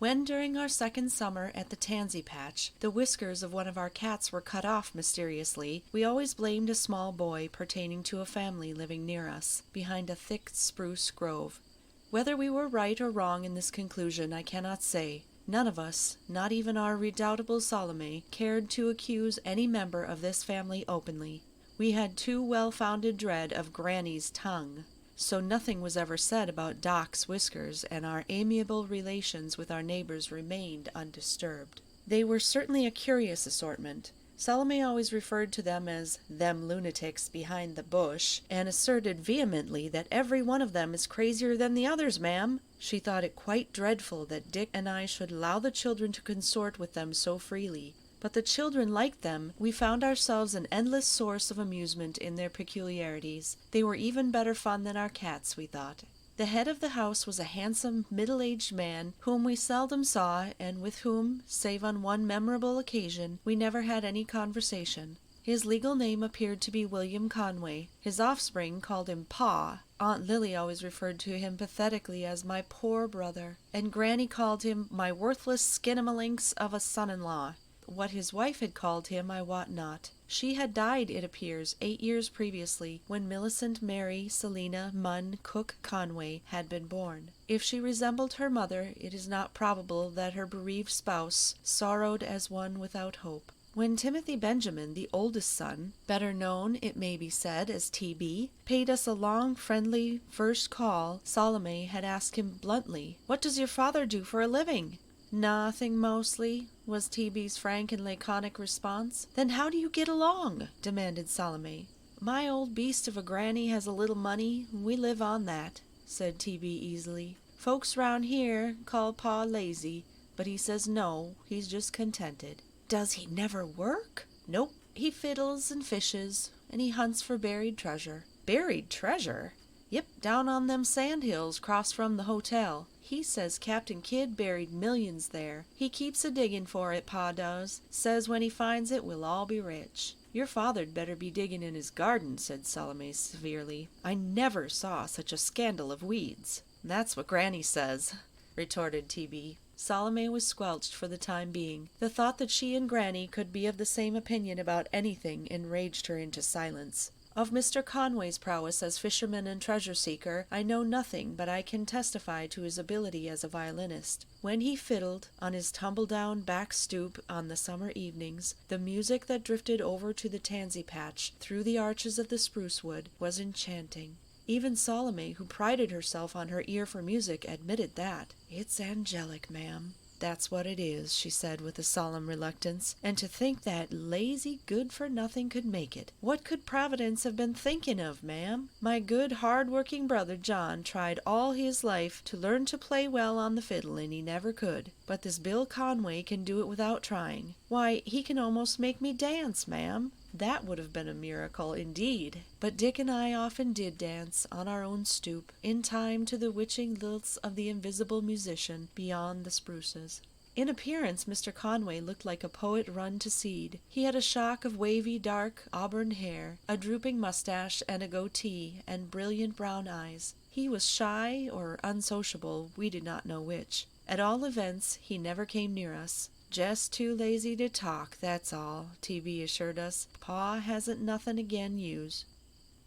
When, during our second summer at the Tansy patch, the whiskers of one of our cats were cut off mysteriously, we always blamed a small boy pertaining to a family living near us, behind a thick spruce grove. Whether we were right or wrong in this conclusion I cannot say. None of us, not even our redoubtable Salome, cared to accuse any member of this family openly. We had too well-founded dread of Granny's tongue. So nothing was ever said about Doc's whiskers, and our amiable relations with our neighbors remained undisturbed. They were certainly a curious assortment. Salome always referred to them as "them lunatics behind the bush," and asserted vehemently that every one of them is crazier than the others, ma'am. She thought it quite dreadful that Dick and I should allow the children to consort with them so freely. But the children liked them. We found ourselves an endless source of amusement in their peculiarities. They were even better fun than our cats, we thought. The head of the house was a handsome, middle-aged man, whom we seldom saw, and with whom, save on one memorable occasion, we never had any conversation. His legal name appeared to be William Conway. His offspring called him Pa. Aunt Lily always referred to him pathetically as my poor brother, and Granny called him my worthless skinamalinks of a son-in-law. What his wife had called him I wot not. She had died, it appears, 8 years previously, when Millicent Mary Selina Munn Cook Conway had been born. If she resembled her mother, it is not probable that her bereaved spouse sorrowed as one without hope. When Timothy Benjamin, the oldest son, better known, it may be said, as T.B., paid us a long, friendly first call, Salome had asked him bluntly, "What does your father do for a living?" "Nothing, mostly," was T.B.'s frank and laconic response. "Then how do you get along?" demanded Salome. "My old beast of a granny has a little money, and we live on that," said T.B. easily. "Folks round here call Pa lazy, but he says no, he's just contented." "Does he never work?" "Nope. He fiddles and fishes, and he hunts for buried treasure." "Buried treasure?" "Yep, down on them sand hills 'cross from the hotel. He says Captain Kidd buried millions there. He keeps a-diggin' for it, Pa does. Says when he finds it, we'll all be rich." "Your father'd better be digging in his garden," said Salome severely. "I never saw such a scandal of weeds." "That's what Granny says," retorted T.B. Salome was squelched for the time being. The thought that she and Granny could be of the same opinion about anything enraged her into silence. Of Mr. Conway's prowess as fisherman and treasure-seeker I know nothing, but I can testify to his ability as a violinist. When he fiddled, on his tumble-down back stoop on the summer evenings, the music that drifted over to the tansy patch through the arches of the spruce wood was enchanting. Even Salome, who prided herself on her ear for music, admitted that. "It's angelic, ma'am." "That's what it is," she said with a solemn reluctance. "And to think that lazy good-for-nothing could make it. What could Providence have been thinking of, ma'am? My good, hard-working brother John tried all his life to learn to play well on the fiddle, and he never could. But this Bill Conway can do it without trying. Why, he can almost make me dance, ma'am. That would have been a miracle, indeed." But Dick and I often did dance, on our own stoop, in time to the witching lilts of the invisible musician beyond the spruces. In appearance, Mr. Conway looked like a poet run to seed. He had a shock of wavy, dark, auburn hair, a drooping mustache and a goatee, and brilliant brown eyes. He was shy or unsociable, we did not know which. At all events, he never came near us. "Just too lazy to talk, that's all," T.B. assured us. "Pa hasn't nothin' agin yous."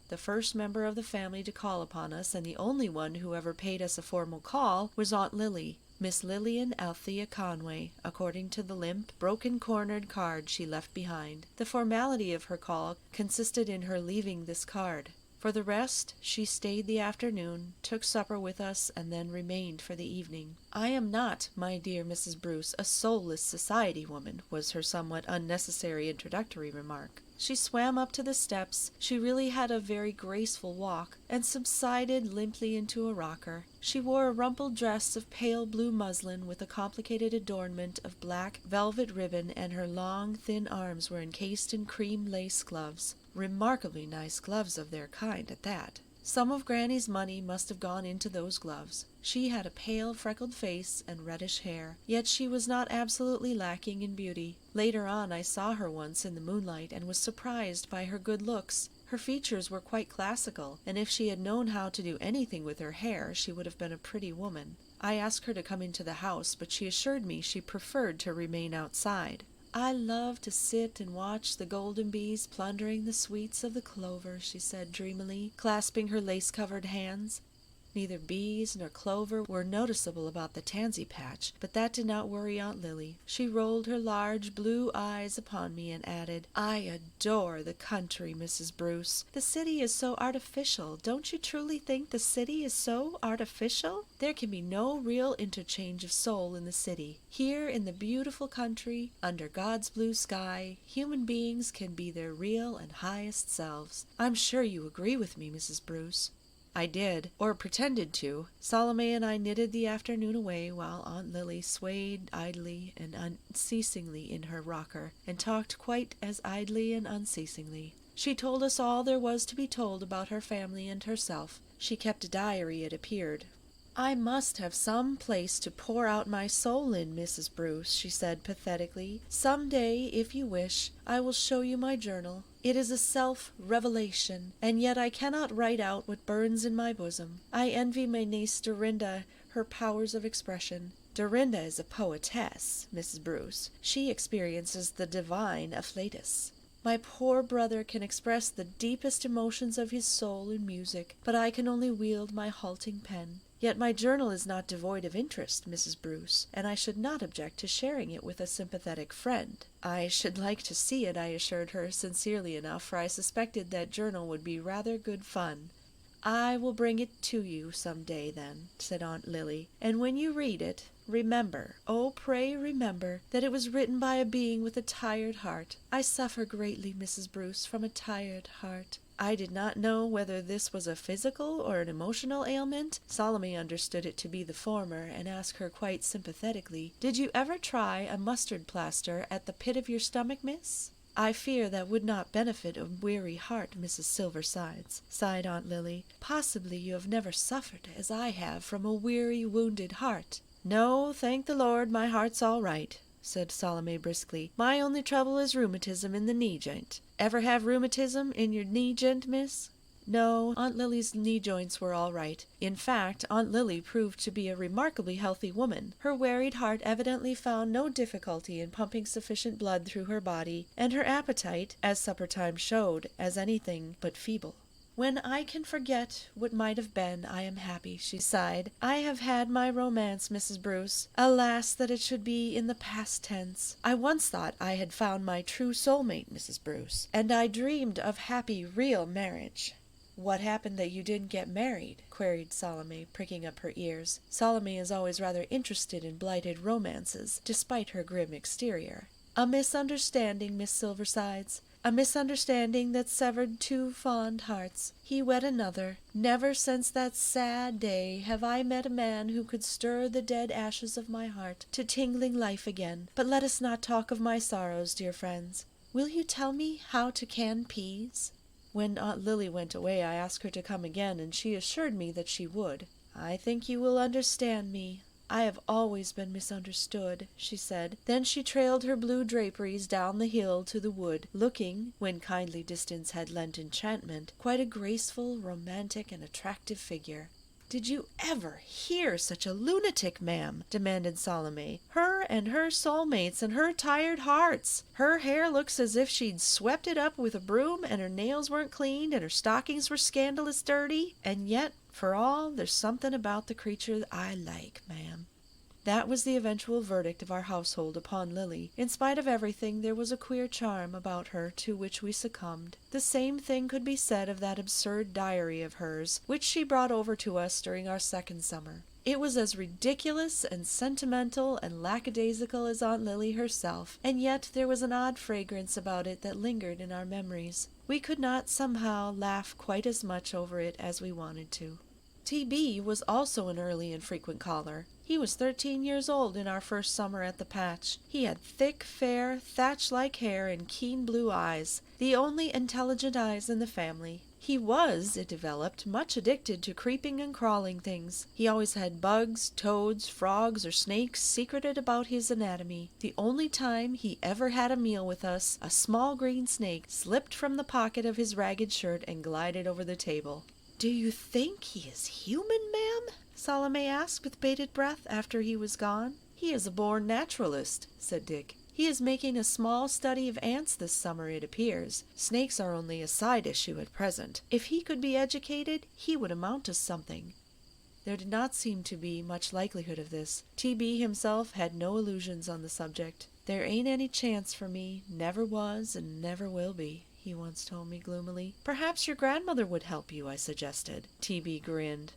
The first member of the family to call upon us, and the only one who ever paid us a formal call, was Aunt Lily, Miss Lillian Althea Conway, according to the limp, broken-cornered card she left behind. The formality of her call consisted in her leaving this card. For the rest, she stayed the afternoon, took supper with us, and then remained for the evening. "I am not, my dear Mrs. Bruce, a soulless society woman," was her somewhat unnecessary introductory remark. She swam up to the steps, she really had a very graceful walk, and subsided limply into a rocker. She wore a rumpled dress of pale blue muslin with a complicated adornment of black velvet ribbon, and her long, thin arms were encased in cream lace gloves. Remarkably nice gloves of their kind at that. Some of Granny's money must have gone into those gloves. She had a pale, freckled face and reddish hair, yet she was not absolutely lacking in beauty. Later on I saw her once in the moonlight and was surprised by her good looks. Her features were quite classical, and if she had known how to do anything with her hair, she would have been a pretty woman. I asked her to come into the house, but she assured me she preferred to remain outside. I love to sit and watch the golden bees plundering the sweets of the clover, she said dreamily, clasping her lace-covered hands. Neither bees nor clover were noticeable about the tansy patch, but that did not worry Aunt Lily. She rolled her large blue eyes upon me and added, "I adore the country, Mrs. Bruce. The city is so artificial. Don't you truly think the city is so artificial? There can be no real interchange of soul in the city. Here in the beautiful country, under God's blue sky, human beings can be their real and highest selves. I'm sure you agree with me, Mrs. Bruce." I did, or pretended to. Salome and I knitted the afternoon away while Aunt Lily swayed idly and unceasingly in her rocker, and talked quite as idly and unceasingly. She told us all there was to be told about her family and herself. She kept a diary, it appeared. "I must have some place to pour out my soul in, Mrs. Bruce," she said pathetically. "Some day, if you wish, I will show you my journal. It is a self-revelation, and yet I cannot write out what burns in my bosom. I envy my niece Dorinda her powers of expression. Dorinda is a poetess, Mrs. Bruce. She experiences the divine afflatus. My poor brother can express the deepest emotions of his soul in music, but I can only wield my halting pen. Yet my journal is not devoid of interest, Mrs. Bruce, and I should not object to sharing it with a sympathetic friend." "I should like to see it," I assured her, sincerely enough, for I suspected that journal would be rather good fun. "I will bring it to you some day, then," said Aunt Lily, "and when you read it, remember, oh, pray remember, that it was written by a being with a tired heart. I suffer greatly, Mrs. Bruce, from a tired heart." I did not know whether this was a physical or an emotional ailment. Salome understood it to be the former, and asked her quite sympathetically, "Did you ever try a mustard plaster at the pit of your stomach, miss?" "I fear that would not benefit a weary heart, Mrs. Silversides," sighed Aunt Lily. "Possibly you have never suffered, as I have, from a weary, wounded heart." "No, thank the Lord, my heart's all right," said Salome briskly. "My only trouble is rheumatism in the knee joint. Ever have rheumatism in your knee joint, miss?" No, Aunt Lily's knee joints were all right. In fact, Aunt Lily proved to be a remarkably healthy woman. Her wearied heart evidently found no difficulty in pumping sufficient blood through her body, and her appetite, as supper time showed, as anything but feeble. "When I can forget what might have been, I am happy," she sighed. "I have had my romance, Mrs. Bruce. Alas, that it should be in the past tense. I once thought I had found my true soulmate, Mrs. Bruce, and I dreamed of happy, real marriage." "What happened that you didn't get married?" queried Salome, pricking up her ears. Salome is always rather interested in blighted romances, despite her grim exterior. "A misunderstanding, Miss Silversides. A misunderstanding that severed two fond hearts. He wed another. Never since that sad day have I met a man who could stir the dead ashes of my heart to tingling life again. But let us not talk of my sorrows, dear friends. Will you tell me how to can peas?" When Aunt Lily went away, I asked her to come again, and she assured me that she would. "I think you will understand me. I have always been misunderstood," she said. Then she trailed her blue draperies down the hill to the wood, looking, when kindly distance had lent enchantment, quite a graceful, romantic, and attractive figure. "Did you ever hear such a lunatic, ma'am?" demanded Salome. "Her and her soulmates and her tired hearts. Her hair looks as if she'd swept it up with a broom, and her nails weren't cleaned, and her stockings were scandalous dirty. And yet, for all, there's something about the creature I like, ma'am." That was the eventual verdict of our household upon Lily. In spite of everything, there was a queer charm about her to which we succumbed. The same thing could be said of that absurd diary of hers, which she brought over to us during our second summer. It was as ridiculous and sentimental and lackadaisical as Aunt Lily herself, and yet there was an odd fragrance about it that lingered in our memories. We could not somehow laugh quite as much over it as we wanted to. T.B. was also an early and frequent caller. He was 13 years old in our first summer at the patch. He had thick, fair, thatch-like hair and keen blue eyes, the only intelligent eyes in the family. He was, it developed, much addicted to creeping and crawling things. He always had bugs, toads, frogs, or snakes secreted about his anatomy. The only time he ever had a meal with us, a small green snake slipped from the pocket of his ragged shirt and glided over the table. "Do you think he is human, ma'am?" Salome asked with bated breath after he was gone. "He is a born naturalist," said Dick. "He is making a small study of ants this summer, it appears. Snakes are only a side issue at present. If he could be educated, he would amount to something." There did not seem to be much likelihood of this. T.B. himself had no illusions on the subject. "There ain't any chance for me, never was and never will be," he once told me gloomily. "Perhaps your grandmother would help you," I suggested. T.B. grinned.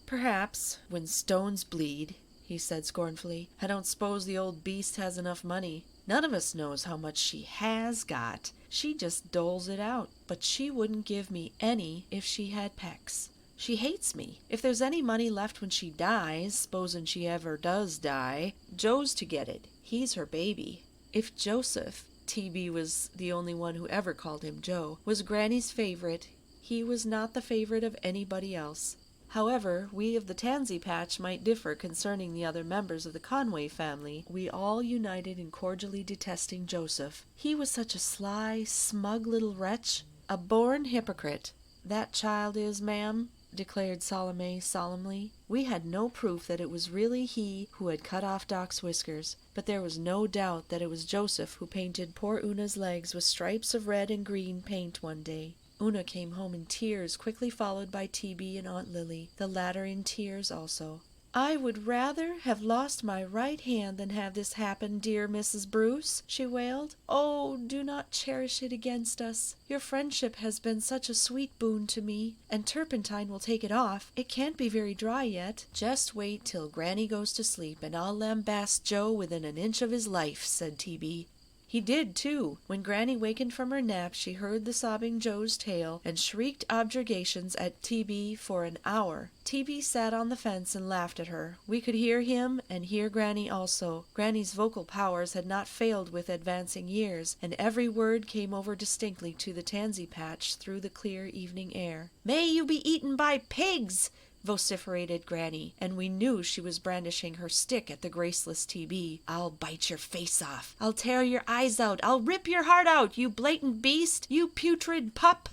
"Perhaps, when stones bleed," he said scornfully. "I don't suppose the old beast has enough money. None of us knows how much she has got. She just doles it out. But she wouldn't give me any if she had pecs. She hates me. If there's any money left when she dies, s'posen she ever does die, Joe's to get it. He's her baby. If Joseph," T.B. was the only one who ever called him Joe, "was Granny's favorite, he was not the favorite of anybody else. However we of the Tansy patch might differ concerning the other members of the Conway family, we all united in cordially detesting Joseph. He was such a sly, smug little wretch, a born hypocrite. That child is, ma'am," declared Salome solemnly. "We had no proof that it was really he who had cut off Doc's whiskers, but there was no doubt that it was Joseph who painted poor Una's legs with stripes of red and green paint one day." Una came home in tears, quickly followed by T.B. and Aunt Lily, the latter in tears also. "I would rather have lost my right hand than have this happen, dear Mrs. Bruce," she wailed. "Oh, do not cherish it against us. Your friendship has been such a sweet boon to me, and turpentine will take it off. It can't be very dry yet." "Just wait till Granny goes to sleep, and I'll lambast Joe within an inch of his life," said T.B. He did, too. When Granny wakened from her nap, she heard the sobbing Joe's tale, and shrieked objurgations at T.B. for an hour. T.B. sat on the fence and laughed at her. We could hear him, and hear Granny also. Granny's vocal powers had not failed with advancing years, and every word came over distinctly to the tansy patch through the clear evening air. "May you be eaten by pigs!" vociferated Granny, and we knew she was brandishing her stick at the graceless T.B. "I'll bite your face off. I'll tear your eyes out. I'll rip your heart out, you blatant beast, you putrid pup."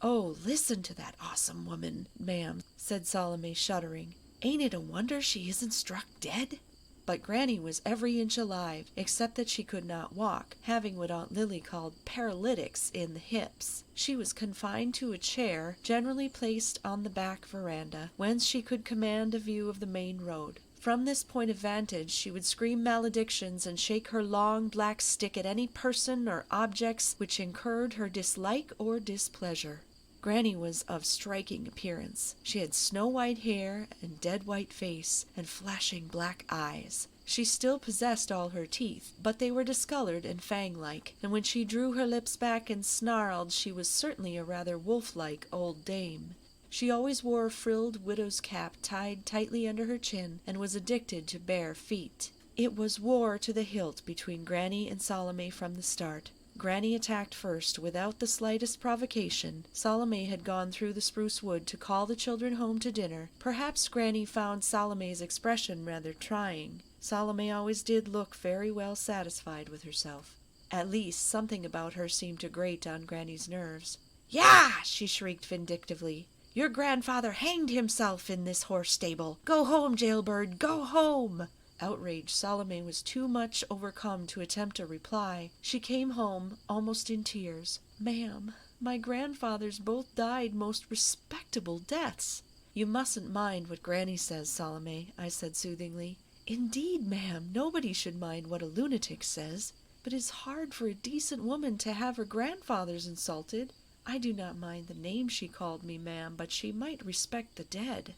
"Oh, listen to that awesome woman, ma'am," said Salome, shuddering. "Ain't it a wonder she isn't struck dead?" But Granny was every inch alive, except that she could not walk, having what Aunt Lily called paralytics in the hips. She was confined to a chair, generally placed on the back veranda, whence she could command a view of the main road. From this point of vantage she would scream maledictions and shake her long black stick at any person or objects which incurred her dislike or displeasure. Granny was of striking appearance. She had snow-white hair and dead-white face, and flashing black eyes. She still possessed all her teeth, but they were discolored and fang-like, and when she drew her lips back and snarled, she was certainly a rather wolf-like old dame. She always wore a frilled widow's cap tied tightly under her chin, and was addicted to bare feet. It was war to the hilt between Granny and Salome from the start. Granny attacked first, without the slightest provocation. Salome had gone through the spruce wood to call the children home to dinner. Perhaps Granny found Salome's expression rather trying. Salome always did look very well satisfied with herself. At least, something about her seemed to grate on Granny's nerves. "Yah!" she shrieked vindictively. "Your grandfather hanged himself in this horse stable. Go home, jailbird, go home!" Outraged, Salome was too much overcome to attempt a reply. She came home, almost in tears. "Ma'am, my grandfathers both died most respectable deaths." "You mustn't mind what Granny says, Salome," I said soothingly. "Indeed, ma'am, nobody should mind what a lunatic says. But it's hard for a decent woman to have her grandfathers insulted. I do not mind the name she called me, ma'am, but she might respect the dead."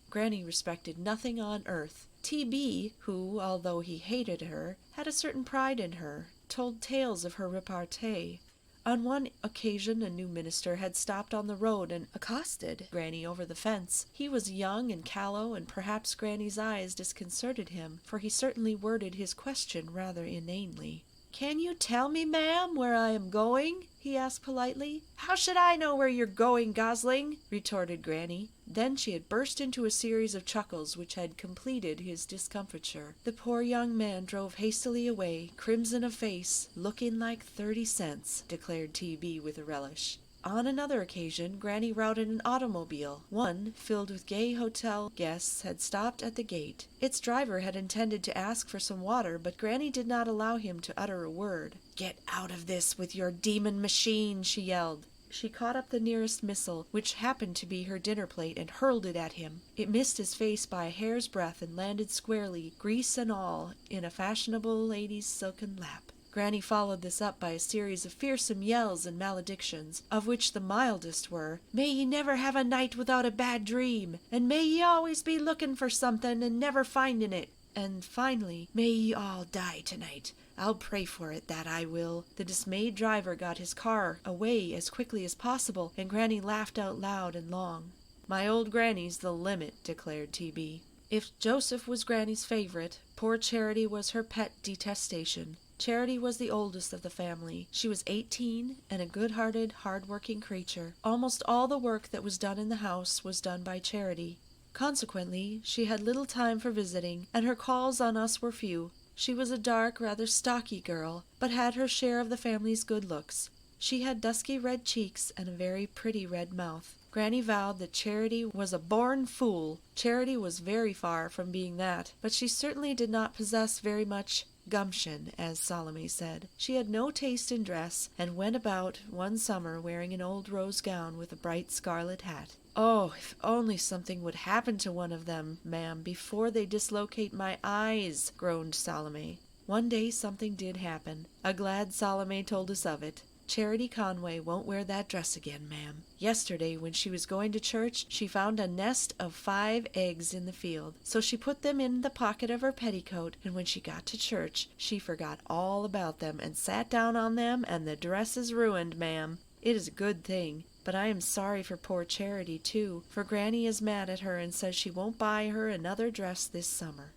Granny respected nothing on earth. T.B., who, although he hated her, had a certain pride in her, told tales of her repartee. On one occasion a new minister had stopped on the road and accosted Granny over the fence. He was young and callow, and perhaps Granny's eyes disconcerted him, for he certainly worded his question rather inanely. "Can you tell me, ma'am, where I am going?" he asked politely. "How should I know where you're going, gosling?" retorted Granny. Then she had burst into a series of chuckles which had completed his discomfiture. The poor young man drove hastily away, crimson of face, looking like 30 cents, declared T.B. with a relish. On another occasion, Granny routed an automobile. One, filled with gay hotel guests, had stopped at the gate. Its driver had intended to ask for some water, but Granny did not allow him to utter a word. "Get out of this with your demon machine," she yelled. She caught up the nearest missile, which happened to be her dinner plate, and hurled it at him. It missed his face by a hair's breadth and landed squarely, grease and all, in a fashionable lady's silken lap. Granny followed this up by a series of fearsome yells and maledictions, of which the mildest were, "May ye never have a night without a bad dream, and may ye always be looking for something and never finding it, and finally, may ye all die tonight. I'll pray for it, that I will." The dismayed driver got his car away as quickly as possible, and Granny laughed out loud and long. "My old Granny's the limit," declared T.B. If Joseph was Granny's favorite, poor Charity was her pet detestation. Charity was the oldest of the family. She was 18 and a good-hearted, hard-working creature. Almost all the work that was done in the house was done by Charity. Consequently, she had little time for visiting, and her calls on us were few. She was a dark, rather stocky girl, but had her share of the family's good looks. She had dusky red cheeks and a very pretty red mouth. Granny vowed that Charity was a born fool. Charity was very far from being that, but she certainly did not possess very much gumption, as Salome said. She had no taste in dress, and went about one summer wearing an old rose gown with a bright scarlet hat. "Oh, if only something would happen to one of them, ma'am, before they dislocate my eyes," groaned Salome. One day something did happen. A glad Salome told us of it. "Charity Conway won't wear that dress again, ma'am. Yesterday, when she was going to church, she found a nest of 5 eggs in the field. So she put them in the pocket of her petticoat, and when she got to church, she forgot all about them and sat down on them, and the dress is ruined, ma'am. It is a good thing. But I am sorry for poor Charity, too, for Granny is mad at her and says she won't buy her another dress this summer."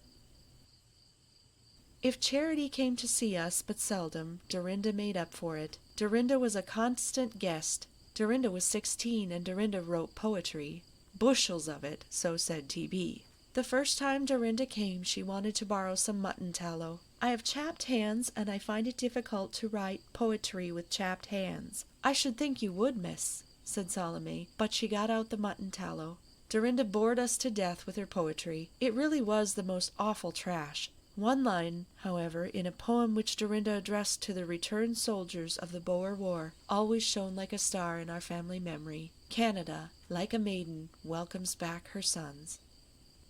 If Charity came to see us but seldom, Dorinda made up for it. Dorinda was a constant guest. Dorinda was 16, and Dorinda wrote poetry. Bushels of it, so said T.B. The first time Dorinda came, she wanted to borrow some mutton tallow. "I have chapped hands, and I find it difficult to write poetry with chapped hands." "I should think you would, miss," said Salome, but she got out the mutton tallow. Dorinda bored us to death with her poetry. It really was the most awful trash. One line, however, in a poem which Dorinda addressed to the returned soldiers of the Boer War, always shone like a star in our family memory. "Canada, like a maiden, welcomes back her sons."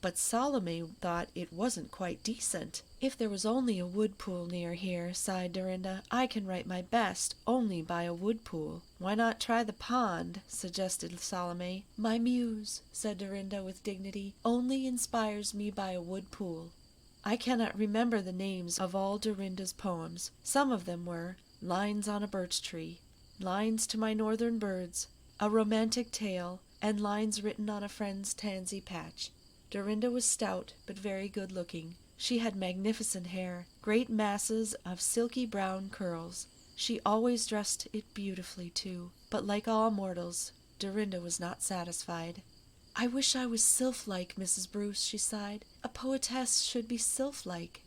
But Salome thought it wasn't quite decent. "If there was only a wood pool near here," sighed Dorinda, "I can write my best only by a wood pool." "Why not try the pond?" suggested Salome. "My muse," said Dorinda with dignity, "only inspires me by a wood pool." I cannot remember the names of all Dorinda's poems. Some of them were "Lines on a Birch Tree," "Lines to My Northern Birds," "A Romantic Tale," and "Lines Written on a Friend's Tansy Patch." Dorinda was stout, but very good-looking. She had magnificent hair, great masses of silky brown curls. She always dressed it beautifully, too. But like all mortals, Dorinda was not satisfied. "I wish I was sylph-like, Mrs. Bruce," she sighed. "A poetess should be sylph-like."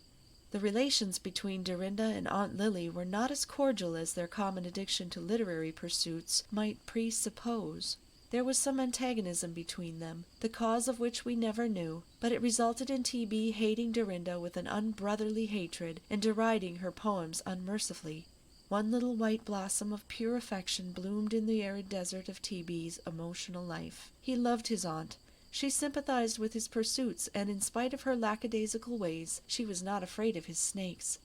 The relations between Dorinda and Aunt Lily were not as cordial as their common addiction to literary pursuits might presuppose. There was some antagonism between them, the cause of which we never knew, but it resulted in T.B. hating Dorinda with an unbrotherly hatred and deriding her poems unmercifully. One little white blossom of pure affection bloomed in the arid desert of T.B.'s emotional life. He loved his aunt. She sympathized with his pursuits, and in spite of her lackadaisical ways, she was not afraid of his snakes.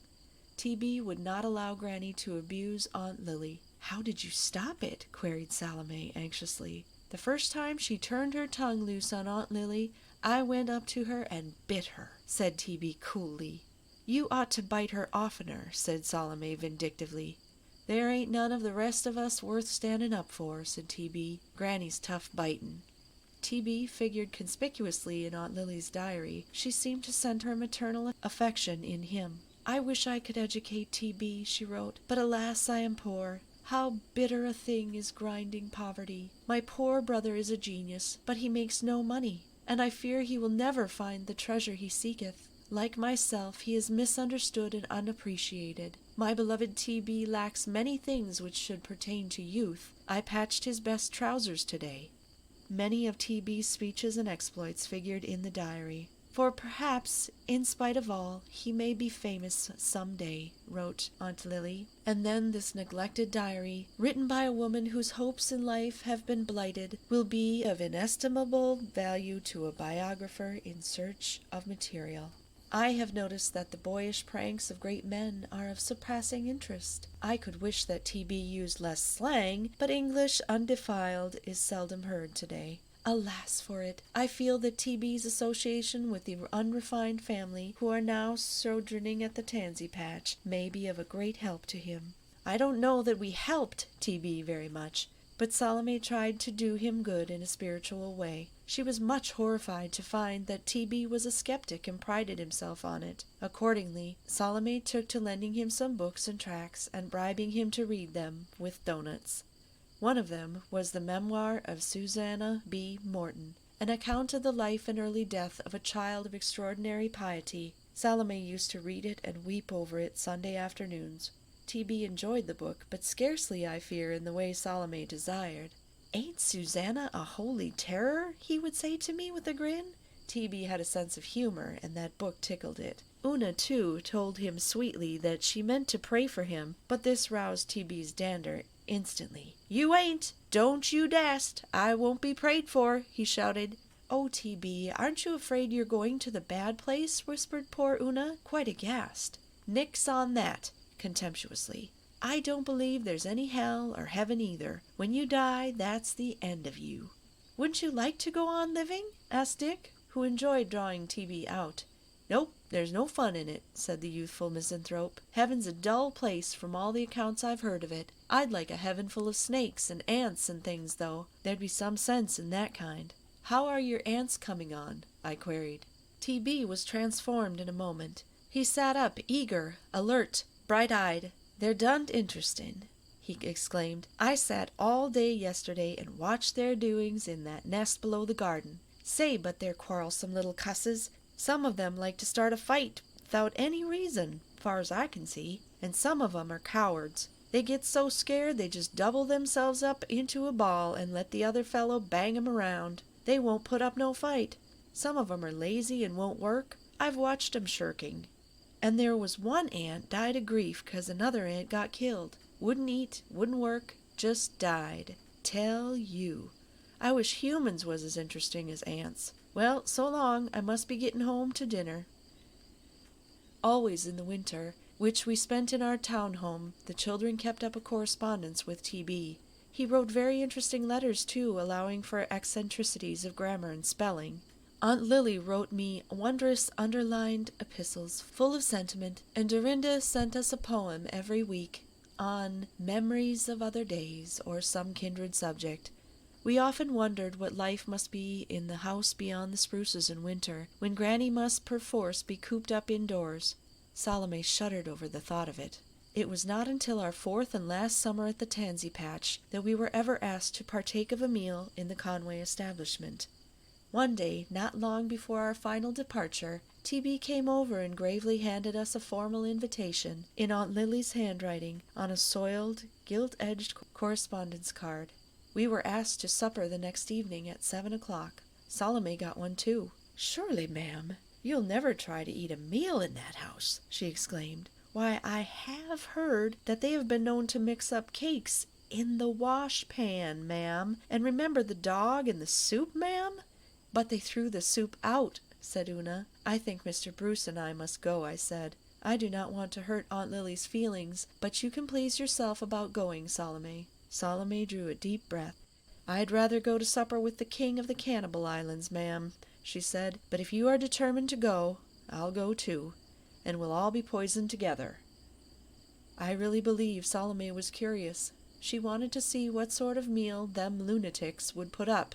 T.B. would not allow Granny to abuse Aunt Lily. "How did you stop it?" queried Salome anxiously. "The first time she turned her tongue loose on Aunt Lily, I went up to her and bit her," said T.B. coolly. "You ought to bite her oftener," said Salome vindictively. "There ain't none of the rest of us worth standing up for," said T.B. "Granny's tough bitin'." T.B. figured conspicuously in Aunt Lily's diary. She seemed to send her maternal affection in him. "I wish I could educate T.B.," she wrote, "but alas, I am poor. How bitter a thing is grinding poverty. My poor brother is a genius, but he makes no money, and I fear he will never find the treasure he seeketh. Like myself, he is misunderstood and unappreciated. My beloved T.B. lacks many things which should pertain to youth. I patched his best trousers today. Many of T.B.'s speeches and exploits figured in the diary. For perhaps, in spite of all, he may be famous some day, wrote Aunt Lily. And then this neglected diary, written by a woman whose hopes in life have been blighted, will be of inestimable value to a biographer in search of material. I have noticed that the boyish pranks of great men are of surpassing interest. I could wish that T.B. used less slang, but English undefiled is seldom heard today. Alas for it! I feel that T.B.'s association with the unrefined family who are now sojourning at the Tansy patch may be of a great help to him. I don't know that we helped T.B. very much, but Salome tried to do him good in a spiritual way. She was much horrified to find that T.B. was a skeptic and prided himself on it. Accordingly, Salome took to lending him some books and tracts and bribing him to read them with doughnuts. One of them was the memoir of Susanna B. Morton, an account of the life and early death of a child of extraordinary piety. Salome used to read it and weep over it Sunday afternoons. T.B. enjoyed the book, but scarcely, I fear, in the way Salome desired. "Ain't Susanna a holy terror?" he would say to me with a grin. T.B. had a sense of humor, and that book tickled it. Una, too, told him sweetly that she meant to pray for him, but this roused T.B.'s dander instantly. "You ain't! Don't you dast! I won't be prayed for!" he shouted. "Oh, T.B., aren't you afraid you're going to the bad place?" whispered poor Una, quite aghast. "Nix on that," contemptuously. "I don't believe there's any hell or heaven either. When you die, that's the end of you." "Wouldn't you like to go on living?" asked Dick, who enjoyed drawing T.B. out. "Nope, there's no fun in it," said the youthful misanthrope. "Heaven's a dull place from all the accounts I've heard of it. I'd like a heaven full of snakes and ants and things, though. There'd be some sense in that kind." "How are your ants coming on?" I queried. T.B. was transformed in a moment. He sat up, eager, alert, bright-eyed. "They're done interestin'," he exclaimed. "I sat all day yesterday and watched their doings in that nest below the garden. Say, but they're quarrelsome little cusses. Some of them like to start a fight without any reason, far's I can see, and some of 'em are cowards. They get so scared they just double themselves up into a ball and let the other fellow bang 'em around. They won't put up no fight. Some of 'em are lazy and won't work. I've watched 'em shirking. And there was one ant died of grief 'cause another ant got killed. Wouldn't eat, wouldn't work, just died. Tell you. I wish humans was as interesting as ants. Well, so long, I must be getting home to dinner." Always in the winter, which we spent in our town home, the children kept up a correspondence with T.B. He wrote very interesting letters, too, allowing for eccentricities of grammar and spelling. Aunt Lily wrote me wondrous underlined epistles full of sentiment, and Dorinda sent us a poem every week on memories of other days or some kindred subject. We often wondered what life must be in the house beyond the spruces in winter, when Granny must perforce be cooped up indoors. Salome shuddered over the thought of it. It was not until our fourth and last summer at the Tansy patch that we were ever asked to partake of a meal in the Conway establishment. One day, not long before our final departure, T.B. came over and gravely handed us a formal invitation, in Aunt Lily's handwriting, on a soiled, gilt-edged correspondence card. We were asked to supper the next evening at 7 o'clock. Salome got one, too. "Surely, ma'am, you'll never try to eat a meal in that house," she exclaimed. "Why, I have heard that they have been known to mix up cakes in the wash-pan, ma'am. And remember the dog and the soup, ma'am?" "But they threw the soup out," said Una. "I think Mr. Bruce and I must go," I said. "I do not want to hurt Aunt Lily's feelings, but you can please yourself about going, Salome." Salome drew a deep breath. "I'd rather go to supper with the king of the Cannibal Islands, ma'am," she said. "But if you are determined to go, I'll go too, and we'll all be poisoned together." I really believe Salome was curious. She wanted to see what sort of meal them lunatics would put up.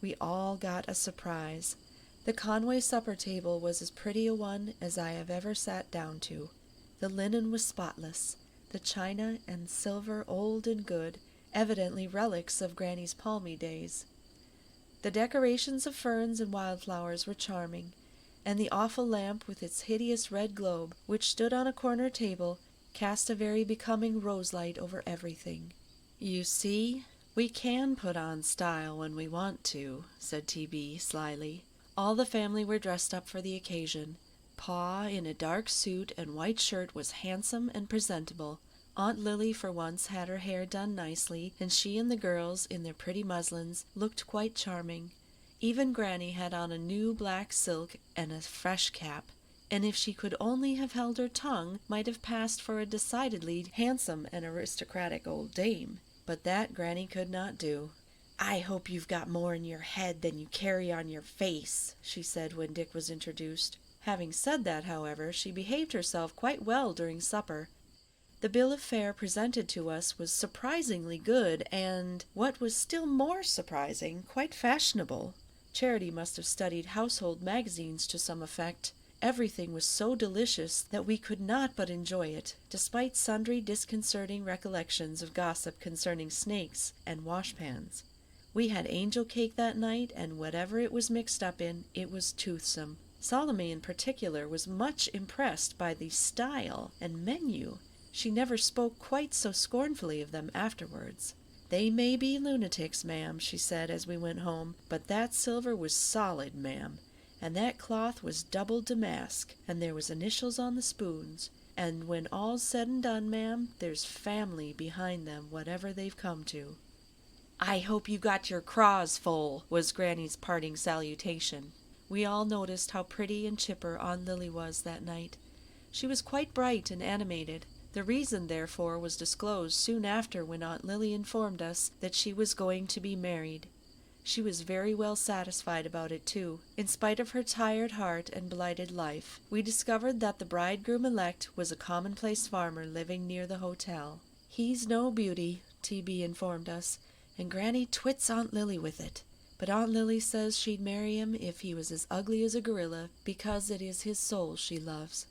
We all got a surprise. The Conway supper table was as pretty a one as I have ever sat down to. The linen was spotless, the china and silver old and good, evidently relics of Granny's palmy days. The decorations of ferns and wildflowers were charming, and the awful lamp with its hideous red globe, which stood on a corner table, cast a very becoming roselight over everything. "You see, we can put on style when we want to," said T.B. slyly. All the family were dressed up for the occasion. Pa, in a dark suit and white shirt, was handsome and presentable. Aunt Lily for once had her hair done nicely, and she and the girls, in their pretty muslins, looked quite charming. Even Granny had on a new black silk and a fresh cap, and if she could only have held her tongue, might have passed for a decidedly handsome and aristocratic old dame. But that Granny could not do. "I hope you've got more in your head than you carry on your face," she said when Dick was introduced. Having said that, however, she behaved herself quite well during supper. The bill of fare presented to us was surprisingly good and, what was still more surprising, quite fashionable. Charity must have studied household magazines to some effect. Everything was so delicious that we could not but enjoy it, despite sundry disconcerting recollections of gossip concerning snakes and washpans. We had angel cake that night, and whatever it was mixed up in, it was toothsome. Salome in particular was much impressed by the style and menu. She never spoke quite so scornfully of them afterwards. "They may be lunatics, ma'am," she said as we went home, "but that silver was solid, ma'am, and that cloth was double damask, and there was initials on the spoons, and when all's said and done, ma'am, there's family behind them, whatever they've come to." "I hope you got your craws full," was Granny's parting salutation. We all noticed how pretty and chipper Aunt Lily was that night. She was quite bright and animated. The reason, therefore, was disclosed soon after when Aunt Lily informed us that she was going to be married. She was very well satisfied about it, too. In spite of her tired heart and blighted life, we discovered that the bridegroom-elect was a commonplace farmer living near the hotel. "He's no beauty," T.B. informed us, "and Granny twits Aunt Lily with it. But Aunt Lily says she'd marry him if he was as ugly as a gorilla, because it is his soul she loves."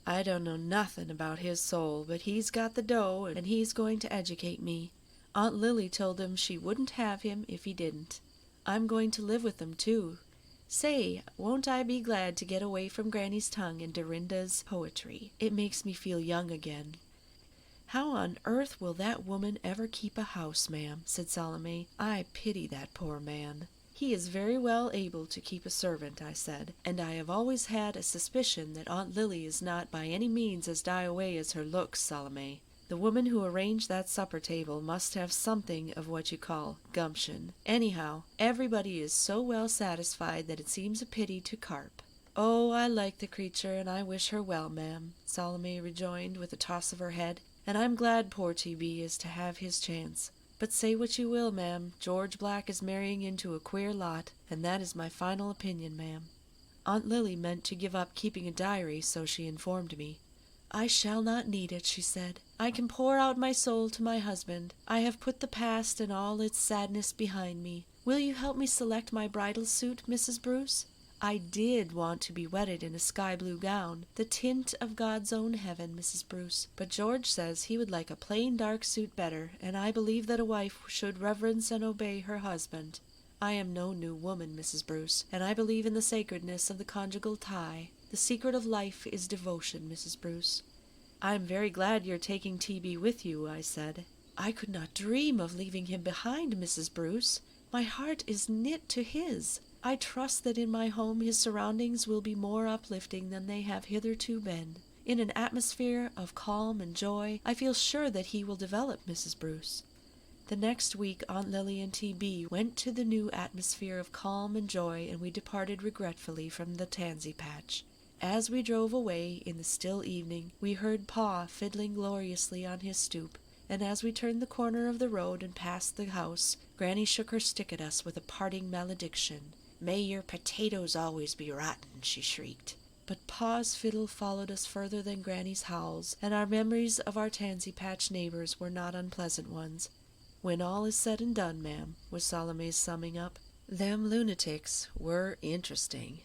"I don't know nothing about his soul, but he's got the dough, and he's going to educate me. Aunt Lily told him she wouldn't have him if he didn't. I'm going to live with them, too. Say, won't I be glad to get away from Granny's tongue and Dorinda's poetry? It makes me feel young again." "How on earth will that woman ever keep a house, ma'am?" said Salome. "I pity that poor man." "He is very well able to keep a servant," I said, "and I have always had a suspicion that Aunt Lily is not by any means as die-away as her looks, Salome. The woman who arranged that supper table must have something of what you call gumption. Anyhow, everybody is so well satisfied that it seems a pity to carp." "Oh, I like the creature, and I wish her well, ma'am," Salome rejoined with a toss of her head, "and I'm glad poor T.B. is to have his chance. But say what you will, ma'am, George Black is marrying into a queer lot, and that is my final opinion, ma'am." Aunt Lily meant to give up keeping a diary, so she informed me. "I shall not need it," she said. "I can pour out my soul to my husband. I have put the past and all its sadness behind me. Will you help me select my bridal suit, Mrs. Bruce? I did want to be wedded in a sky-blue gown, the tint of God's own heaven, Mrs. Bruce, but George says he would like a plain dark suit better, and I believe that a wife should reverence and obey her husband. I am no new woman, Mrs. Bruce, and I believe in the sacredness of the conjugal tie. The secret of life is devotion, Mrs. Bruce." "I am very glad you're taking T.B. with you," I said. "I could not dream of leaving him behind, Mrs. Bruce. My heart is knit to his. I trust that in my home his surroundings will be more uplifting than they have hitherto been. In an atmosphere of calm and joy, I feel sure that he will develop, Mrs. Bruce." The next week Aunt Lily and T.B. went to the new atmosphere of calm and joy, and we departed regretfully from the Tansy patch. As we drove away in the still evening, we heard Pa fiddling gloriously on his stoop, and as we turned the corner of the road and passed the house, Granny shook her stick at us with a parting malediction. "May your potatoes always be rotten," she shrieked. But Pa's fiddle followed us further than Granny's howls, and our memories of our tansy patch neighbors were not unpleasant ones. "When all is said and done, ma'am," was Salome's summing up, "them lunatics were interesting."